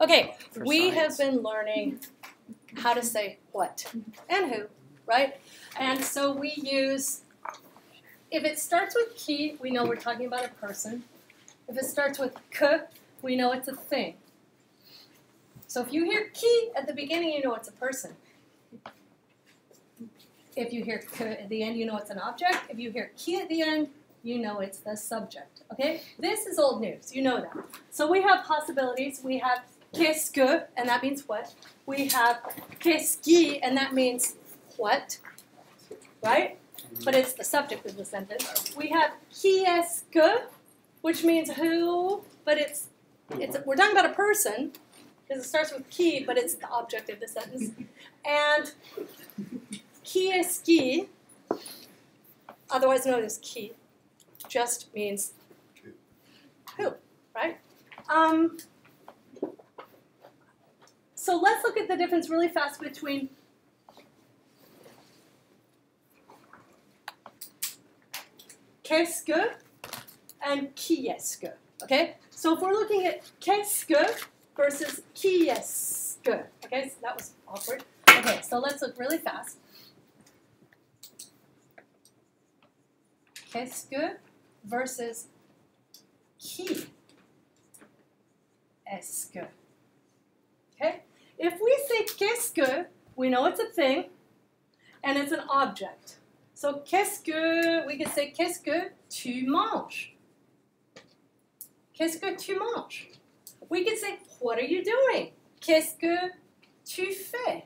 Okay, For we have science. been learning how to say what and who, right? And so we use, if it starts with qui, we know we're talking about a person. If it starts with que, we know it's a thing. So if you hear qui at the beginning, you know it's a person. If you hear que at the end, you know it's an object. If you hear qui at the end, you know it's the subject. Okay? This is old news. You know that. So we have possibilities. We have qu'est-ce que, and that means what. We have qu'est-ce qui, and that means what. Right? But it's the subject of the sentence. We have qu'est-ce que, which means who, but it's we're talking about a person, because it starts with qui, but it's the object of the sentence. And qu'est-ce qui, otherwise known as qui, just means who, right? So let's look at the difference really fast between qu'est-ce que and qui est-ce que, okay? So if we're looking at qu'est-ce que versus qui est-ce que, okay? So that was awkward. Okay, so let's look really fast. Qu'est-ce que versus qui est-ce que, okay? If we say qu'est-ce que, we know it's a thing and it's an object. So qu'est-ce que, we could say qu'est-ce que tu manges? Qu'est-ce que tu manges? We could say, what are you doing? Qu'est-ce que tu fais?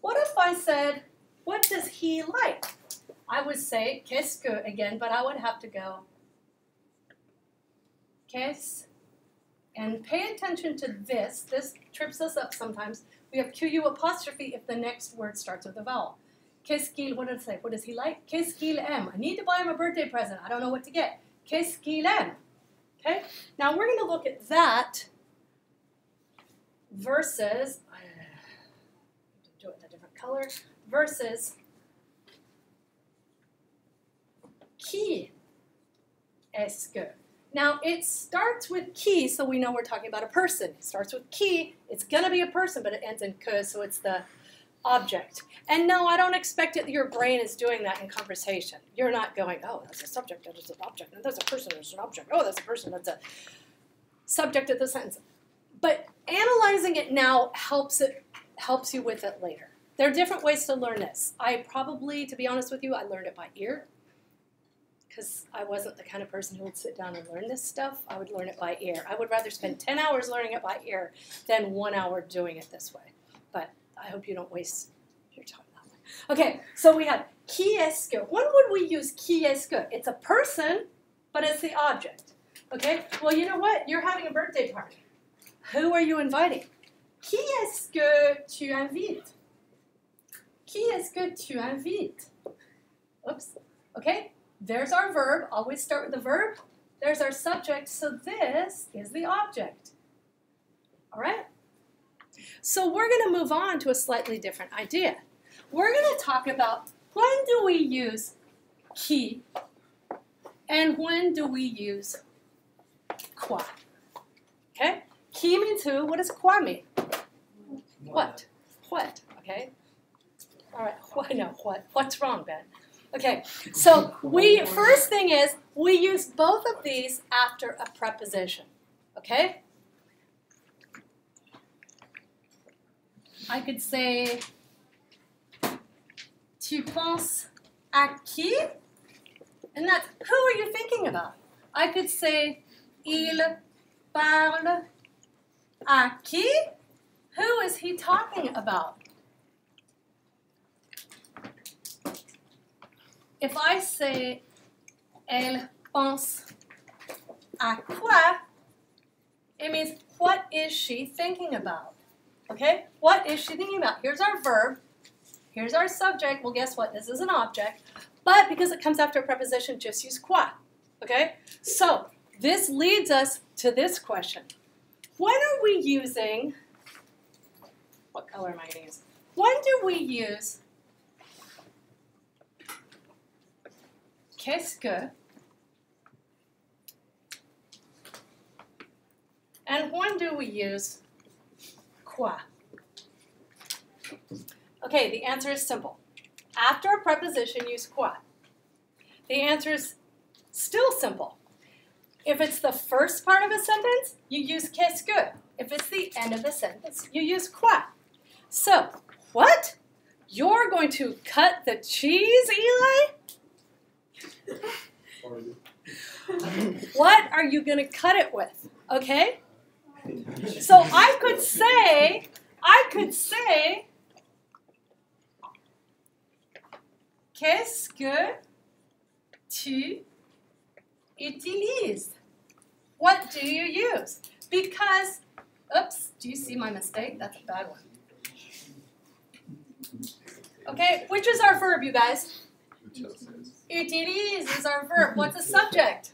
What if I said, what does he like? I would say qu'est-ce que again, but I would have to go qu'est-ce, and pay attention to this. This trips us up sometimes. We have QU apostrophe if the next word starts with a vowel. Qu'est-ce qu'il, what did it say? What does he like? Qu'est-ce qu'il aime? I need to buy him a birthday present. I don't know what to get. Qu'est-ce qu'il aime? Okay? Now we're going to look at that versus, do it in a different color, versus qui est-ce que. Now it starts with qui, so we know we're talking about a person. It starts with qui, it's going to be a person, but it ends in que, so it's the object. And no, I don't expect it, your brain is doing that in conversation. You're not going, oh, that's a subject, that's an object, and there's a person, there's an object. Oh, that's a person, that's a subject of the sentence. But analyzing it now helps you with it later. There are different ways to learn this. I probably, to be honest with you, I learned it by ear, because I wasn't the kind of person who would sit down and learn this stuff. I would learn it by ear. I would rather spend 10 hours learning it by ear than 1 hour doing it this way. But I hope you don't waste your time that way. Okay, so we have qui est-ce que. When would we use qui est-ce que? It's a person, but it's the object. Okay, well, you know what? You're having a birthday party. Who are you inviting? Qui est-ce que tu invites? Qui est-ce que tu invites? Oops. Okay, there's our verb. Always start with the verb. There's our subject. So this is the object. All right? So we're going to move on to a slightly different idea. We're going to talk about when do we use qui and when do we use quoi. Okay? Qui means who. What does quoi mean? What? What? Okay? All right. What? No, what? What's wrong, Ben? Okay, so first thing is, we use both of these after a preposition, okay? I could say, tu penses à qui? And that's, who are you thinking about? I could say, il parle à qui? Who is he talking about? If I say, elle pense à quoi, it means, what is she thinking about? Okay? What is she thinking about? Here's our verb. Here's our subject. Well, guess what? This is an object. But because it comes after a preposition, just use quoi. Okay? So, this leads us to this question. When are we using, what color am I going to use? When do we use qu'est-ce que, and when do we use quoi? Okay, the answer is simple. After a preposition, use quoi. The answer is still simple. If it's the first part of a sentence, you use qu'est-ce que. If it's the end of the sentence, you use quoi. So, what? You're going to cut the cheese, Eli? What are you going to cut it with? Okay? So I could say, qu'est-ce que tu utilises? What do you use? Because, oops, do you see my mistake? That's a bad one. Okay, which is our verb, you guys? Utilise is our verb. What's a subject?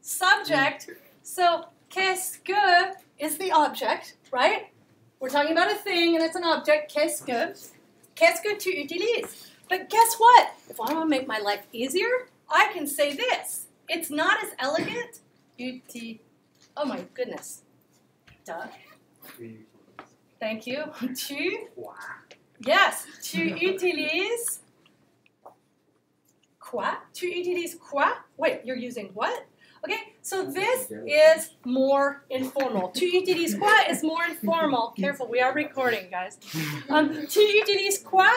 Subject. So, qu'est-ce que is the object, right? We're talking about a thing and it's an object. Qu'est-ce que tu utilises? But guess what? If I want to make my life easier, I can say this. It's not as elegant. Oh my goodness. Duh. Thank you. Tu. Yes. Tu utilises quoi? Tu utilises quoi? Wait, you're using what? Okay, so this is more informal. Tu utilises quoi is more informal. Careful, we are recording, guys. Tu utilises quoi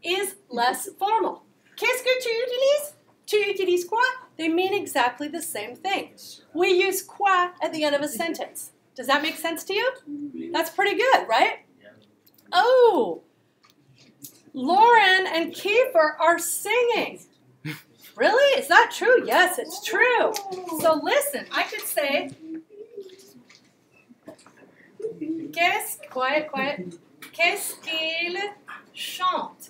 is less formal. Qu'est-ce que tu utilises? Tu utilises quoi? They mean exactly the same thing. We use quoi at the end of a sentence. Does that make sense to you? That's pretty good, right? Oh, Lauren and Kiefer are singing. Really? Is that true? Yes, it's true. So listen, I could say, qu'est-ce qu'il chante?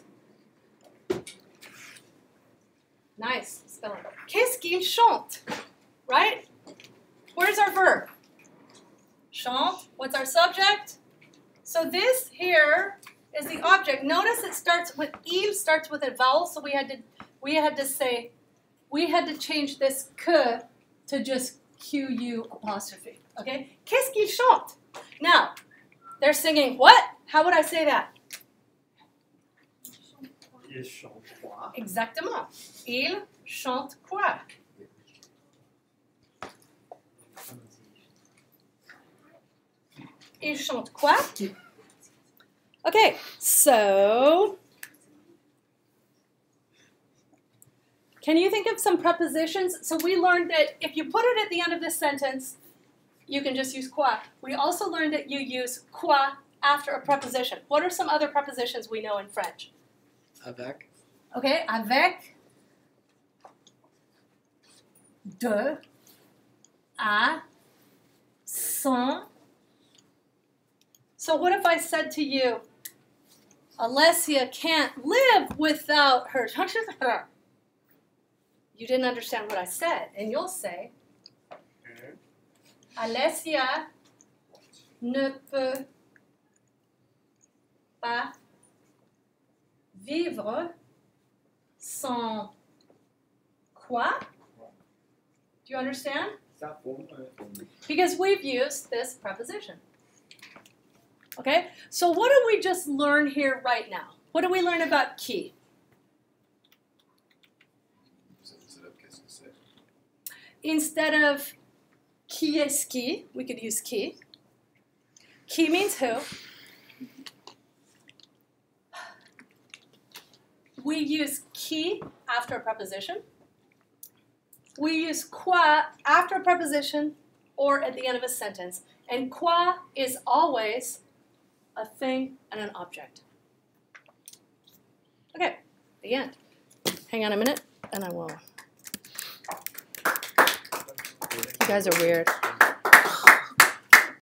Nice spelling. Qu'est-ce qu'il chante? Right? Where's our verb? Chante. What's our subject? So this here is the object. Notice it starts with il, starts with a vowel, so we had to change this que to just Q-U apostrophe. Okay? Qu'est-ce qu'il chante? Now, they're singing what? How would I say that? Il chante quoi? Exactement. Il chante quoi? Il chante quoi? Okay, so can you think of some prepositions? So we learned that if you put it at the end of this sentence, you can just use quoi. We also learned that you use quoi after a preposition. What are some other prepositions we know in French? Avec. Okay, avec, de, à, sans. So what if I said to you, Alessia can't live without her. You didn't understand what I said, and you'll say, Alessia ne peut pas vivre sans quoi? Do you understand? Because we've used this preposition. Okay, so what did we just learn here right now? What did we learn about qui? Instead of qui est-ce qui, we could use qui. Qui means who. We use qui after a preposition. We use quoi after a preposition or at the end of a sentence. And quoi is always a thing and an object. Okay, the end. Hang on a minute, and I will. You guys are weird.